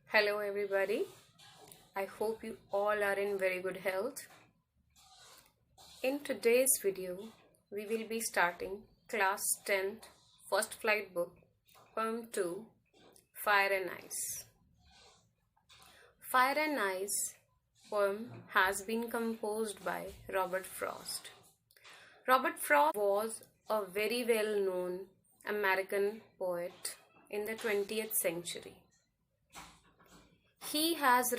Hello everybody. I hope you all are in very good health. In today's video, we will be starting class 10th first flight book, poem 2, Fire and Ice. Fire and Ice poem has been composed by Robert Frost. Robert Frost was a very well-known American poet in the 20th century. He has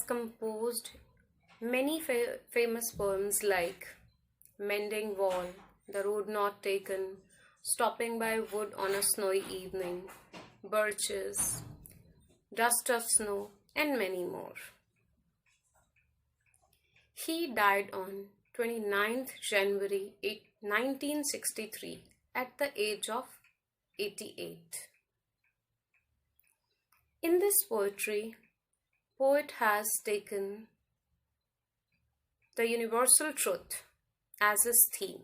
composed many famous poems like Mending Wall, The Road Not Taken, Stopping by Wood on a Snowy Evening, Birches, Dust of Snow, and many more. He died on 29th January 1963 at the age of 88. In this poetry, poet has taken the universal truth as his theme.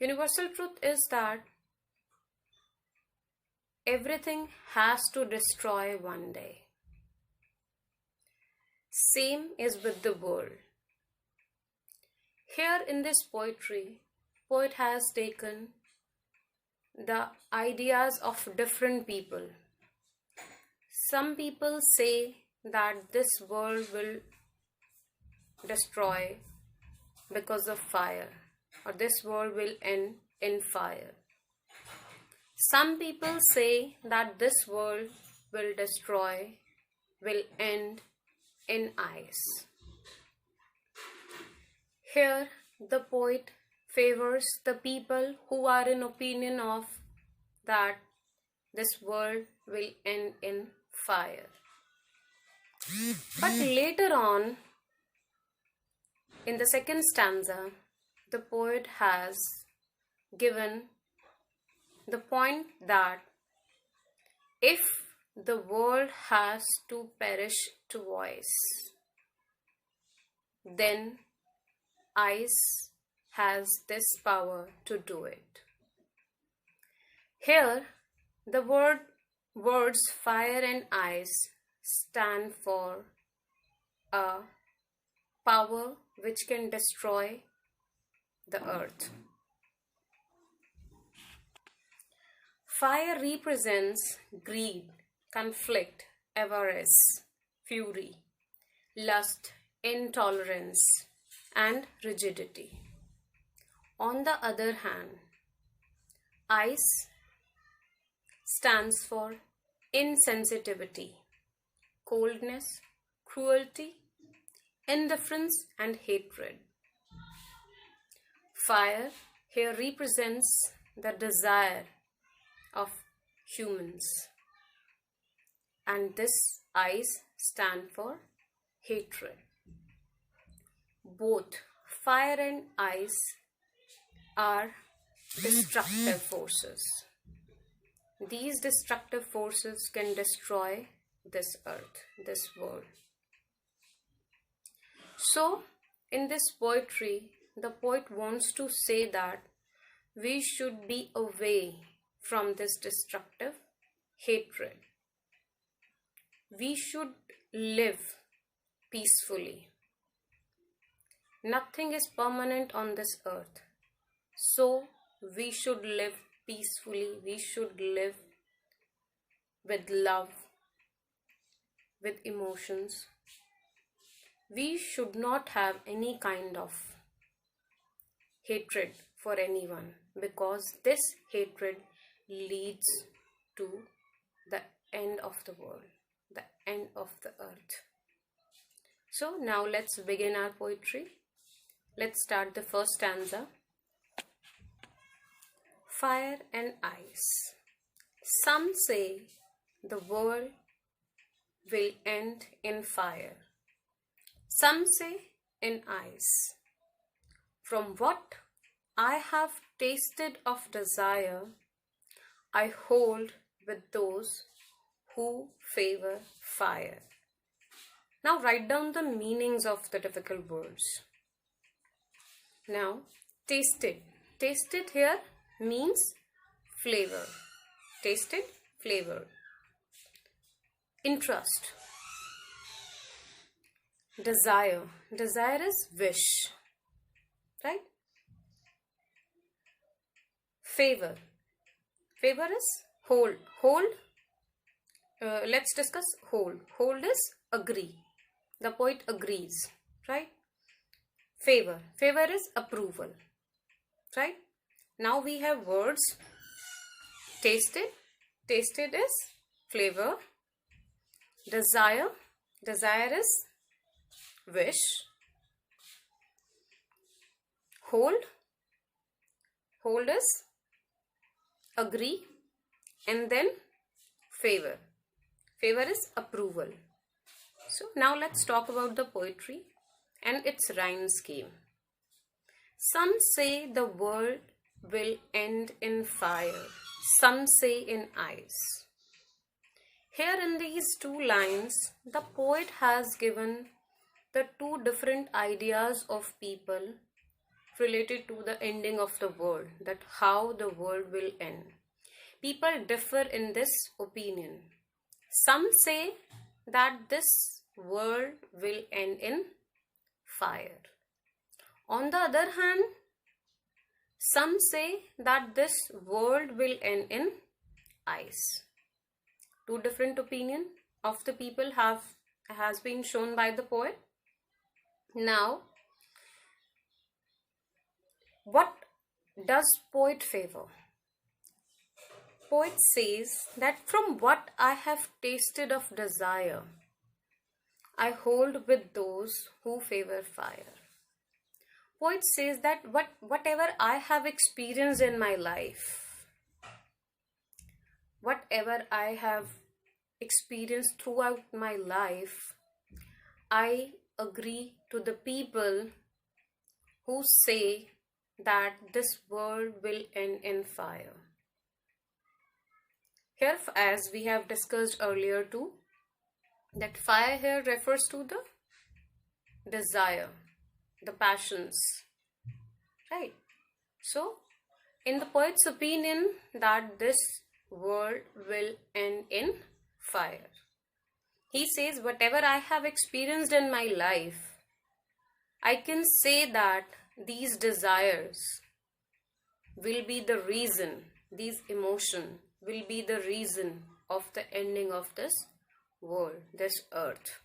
Universal truth is that everything has to destroy one day. Same is with the world. Here in this poetry, poet has taken the ideas of different people. Some people say that this world will destroy because of fire, or this world will end in fire. Some people say that this world will end in ice. Here the poet favors the people who are in opinion of that this world will end in fire. But later on, in the second stanza, the poet has given the point that if the world has to perish twice, then ice has this power to do it. Here, the words fire and ice stand for a power which can destroy the earth. Fire represents greed, conflict, avarice, fury, lust, intolerance, and rigidity. On the other hand, ice stands for insensitivity, coldness, cruelty, indifference, and hatred. Fire here represents the desire of humans, and this ice stands for hatred. Both fire and ice are destructive forces. These destructive forces can destroy this earth, this world. So, in this poetry, the poet wants to say that we should be away from this destructive hatred. We should live peacefully. Nothing is permanent on this earth. So, we should live peacefully. We should live with love, with emotions. We should not have any kind of hatred for anyone, because this hatred leads to the end of the world, the end of the earth. So now let's begin our poetry. Let's start the first stanza. Fire and ice. Some say the world will end in fire. Some say in ice. From what I have tasted of desire, I hold with those who favor fire. Now write down the meanings of the difficult words. Now, tasted. Tasted here means flavor. Tasted, flavor. interest. Desire. Desire is wish, right? Favor. Favor is hold. Hold. Let's discuss hold. Hold is agree. The poet agrees, right? Favor. Favor is approval, right? Now we have words. Tasted. Tasted is flavor. Desire. Desire is wish. Hold. Hold is agree. And then favor. Favor is approval. So now let's talk about the poetry and its rhyme scheme. Some say the world will end in fire. Some say in ice. Here in these two lines, the poet has given the two different ideas of people related to the ending of the world, that how the world will end. People differ in this opinion. Some say that this world will end in fire. On the other hand, some say that this world will end in ice. Two different opinions of the people has been shown by the poet. Now, what does poet favor? Poet says that from what I have tasted of desire, I hold with those who favor fire. Poet says that whatever I have experienced in my life, whatever I have experienced throughout my life, I agree to the people who say that this world will end in fire. Here, as we have discussed earlier too, that fire here refers to the desire, the passions, right? So, in the poet's opinion, that this world will end in fire. He says, whatever I have experienced in my life, I can say that these desires will be the reason, these emotions will be the reason of the ending of this world, this earth.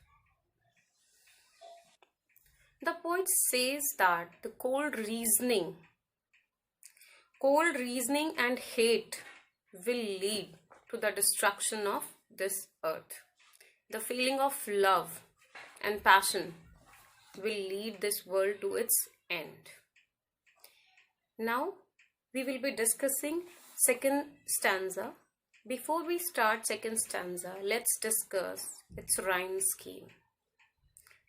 The poet says that the cold reasoning and hate will lead to the destruction of this earth. The feeling of love and passion will lead this world to its end. Now we will be discussing second stanza. Before we start second stanza, let's discuss its rhyme scheme.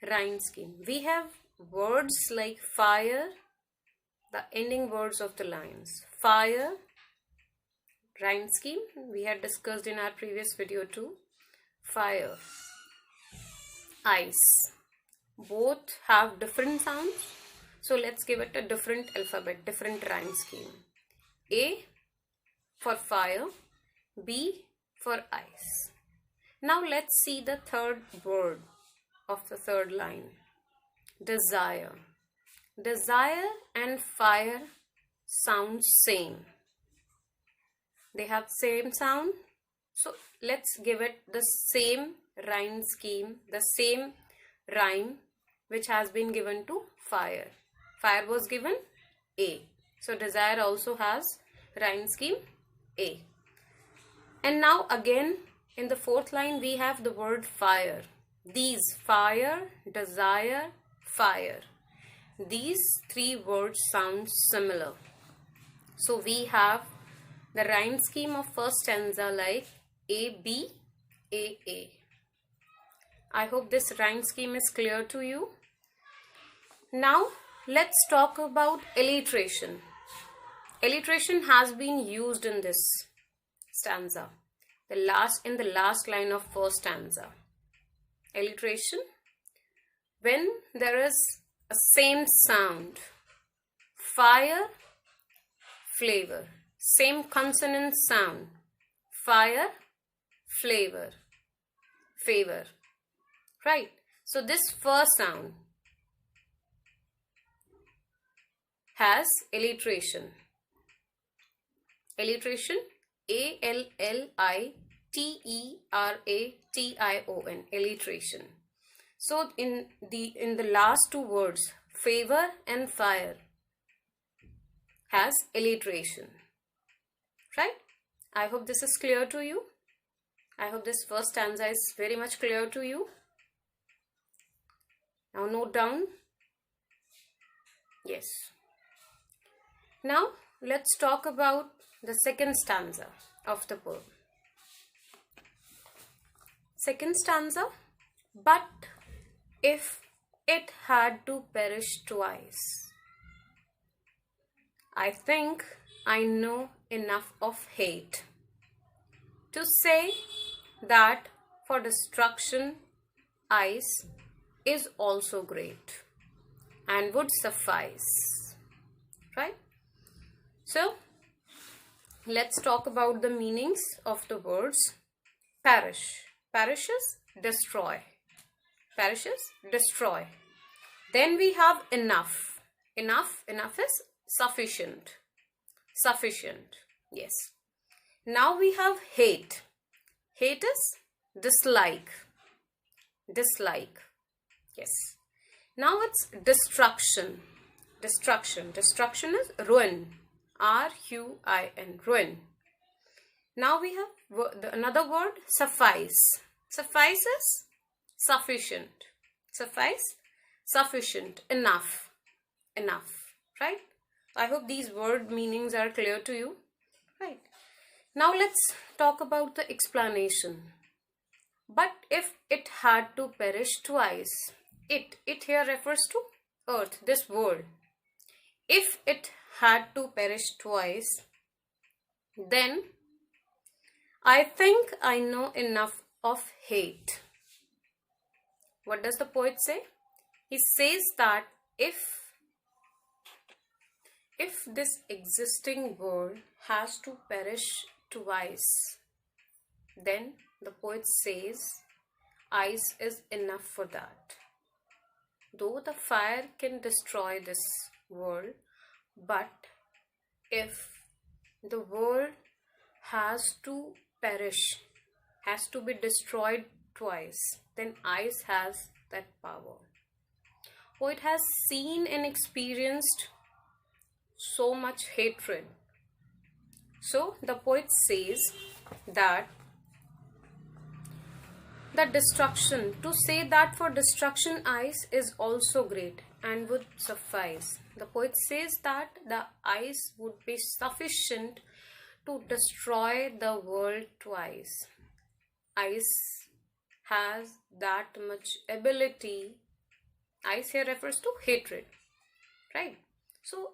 Rhyme scheme. We have words like fire, the ending words of the lines. Fire, rhyme scheme, we had discussed in our previous video too. Fire, ice, both have different sounds. So let's give it a different alphabet, different rhyme scheme. A for fire, B for ice. Now let's see the third word of the third line. Desire. Desire and fire sound same. They have same sound. So let's give it the same rhyme scheme, the same rhyme which has been given to fire. Fire was given A. So desire also has rhyme scheme A. And now again in the fourth line we have the word fire. These, fire, desire, fire. These three words sound similar. So we have the rhyme scheme of first stanza like A, B, A, A. I hope this rhyme scheme is clear to you. Now let's talk about alliteration. Alliteration has been used in this stanza, in the last line of first stanza. Alliteration, when there is a same sound, fire, flavor, same consonant sound, fire, flavor, favor, right? So this first sound has alliteration. Alliteration, Alliteration, alliteration. So in the last two words, favor and fire, has alliteration, right? I hope this is clear to you. I hope this first stanza is very much clear to you. Now note down. Yes. Now let's talk about the second stanza of the poem. Second stanza, but if it had to perish twice, I think I know enough of hate to say that for destruction ice is also great and would suffice, right? So let's talk about the meanings of the words perish. Perishes, destroy. Perishes, destroy. Then we have enough. Enough is sufficient. Sufficient, yes. Now we have hate. Hate is dislike. Dislike, yes. Now it's destruction. Destruction. Destruction is ruin. R-U-I-N, ruin. Now we have another word, suffice. Suffice is sufficient. Suffice, sufficient, enough. Enough, right? I hope these word meanings are clear to you, right? Now let's talk about the explanation. But if it had to perish twice, it here refers to earth, this world. If it had to perish twice, then I think I know enough of hate. What does the poet say? He says that if this existing world has to perish twice, then the poet says ice is enough for that. Though the fire can destroy this world, but if the world has to perish, has to be destroyed twice, then ice has that power. Poet has seen and experienced so much hatred. So the poet says that the destruction, to say that for destruction ice is also great and would suffice. The poet says that the ice would be sufficient to destroy the world twice. Ice has that much ability. Ice here refers to hatred, right? So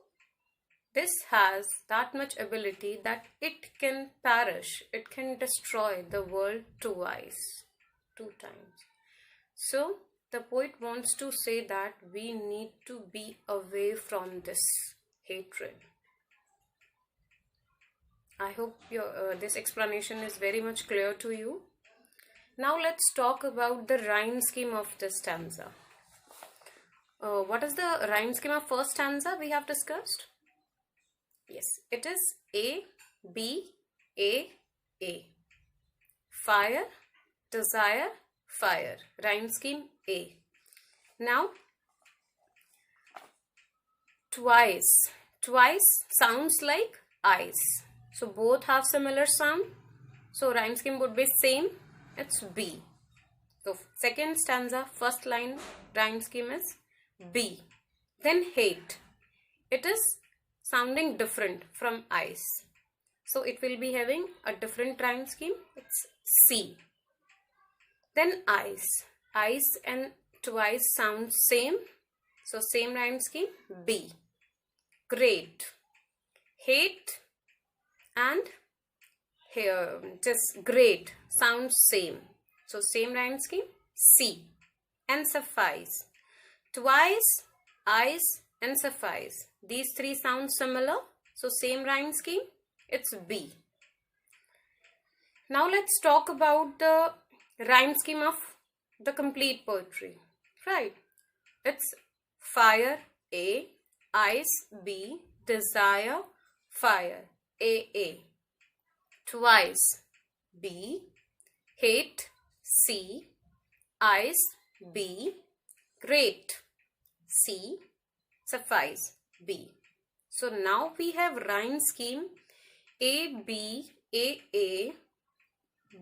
this has that much ability that it can perish, it can destroy the world twice, 2 times. So the poet wants to say that we need to be away from this hatred. I hope this explanation is very much clear to you. Now let's talk about the rhyme scheme of this stanza. What is the rhyme scheme of first stanza we have discussed? Yes, it is A, B, A, A. Fire, desire, fire. Rhyme scheme A. Now, twice. Twice sounds like ice. So both have similar sound. So rhyme scheme would be same. It's B. So second stanza, first line rhyme scheme is B. Then hate. It is sounding different from ice. So it will be having a different rhyme scheme. It's C. Then ice. Ice and twice sound same. So same rhyme scheme, B. Great. Hate and here just great sounds same. So same rhyme scheme, C. And suffice. Twice, ice and suffice. These three sound similar. So same rhyme scheme, it's B. Now let's talk about the rhyme scheme of the complete poetry, right? It's fire A, ice B, desire fire A. Twice B, hate C, ice B, great C, suffice B. So now we have rhyme scheme A B A,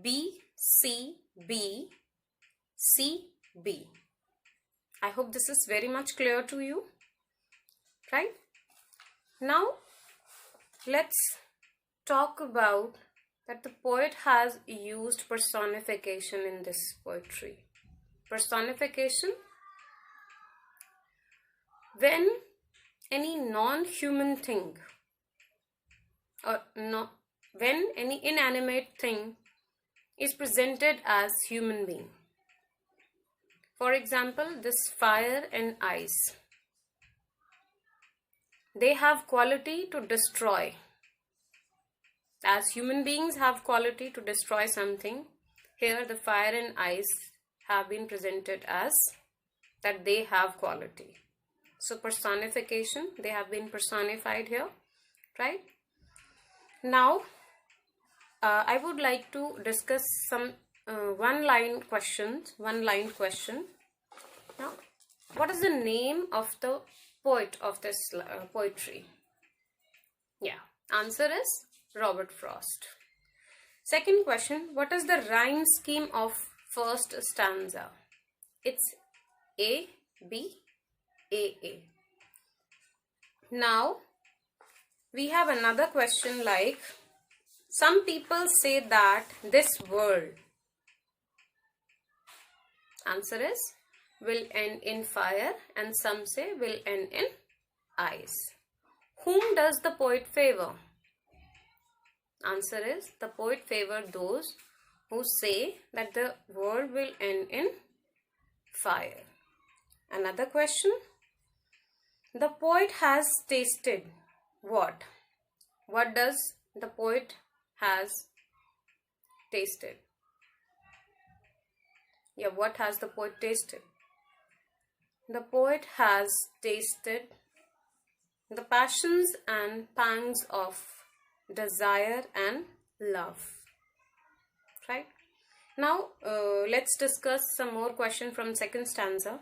B C B, C B. I hope this is very much clear to you, right? Now let's talk about that the poet has used personification in this poetry. Personification, when any non-human thing or no, when any inanimate thing is presented as human being. For example, this fire and ice, they have quality to destroy. As human beings have quality to destroy something, here the fire and ice have been presented as that they have quality. So personification, they have been personified here, right? Now I would like to discuss some one-line question. Now, what is the name of the poet of this poetry? Yeah, answer is Robert Frost. Second question, what is the rhyme scheme of first stanza? It's A, B, A. Now, we have another question like, some people say that this world, answer is, will end in fire, and some say will end in ice. Whom does the poet favor? Answer is, the poet favors those who say that the world will end in fire. Another question, the poet has tasted what? What does the poet has tasted? Yeah, what has the poet tasted? The poet has tasted the passions and pangs of desire and love, right? Now let's discuss some more question from second stanza.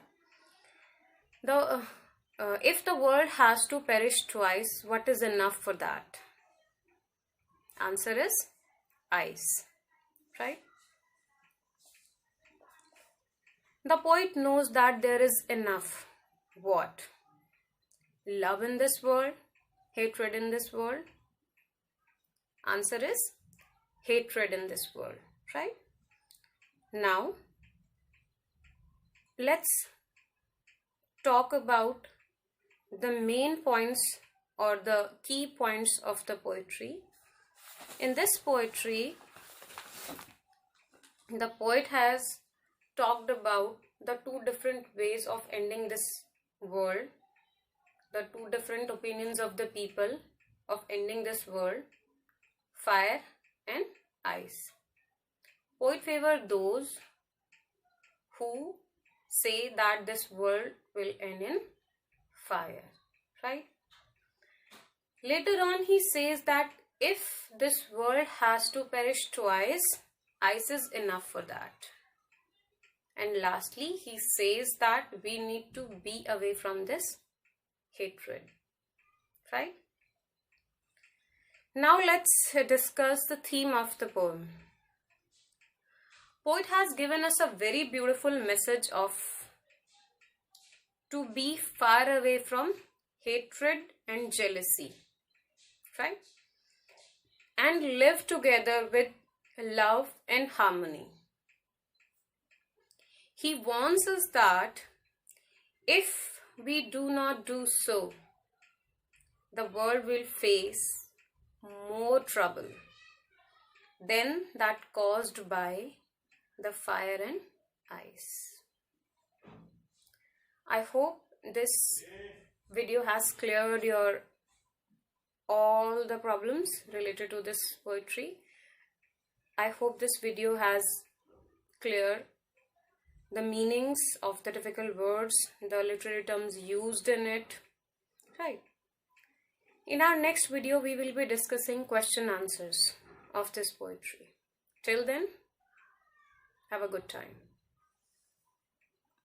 If the world has to perish twice, what is enough for that? Answer is ice, right? The poet knows that there is enough. What? Love in this world, hatred in this world. Answer is hatred in this world, right? Now, let's talk about the main points or the key points of the poetry. In this poetry, the poet has talked about the two different ways of ending this world, the two different opinions of the people of ending this world, fire and ice. Poet favors those who say that this world will end in fire, right? Later on he says that if this world has to perish twice, ice is enough for that. And lastly, he says that we need to be away from this hatred, right? Now let's discuss the theme of the poem. Poet has given us a very beautiful message of to be far away from hatred and jealousy, right? And live together with love and harmony. He warns us that if we do not do so, the world will face more trouble than that caused by the fire and ice. I hope this video has cleared your all the problems related to this poetry. I hope this video has clear the meanings of the difficult words, the literary terms used in it. Right. In our next video, we will be discussing question answers of this poetry. Till then, have a good time.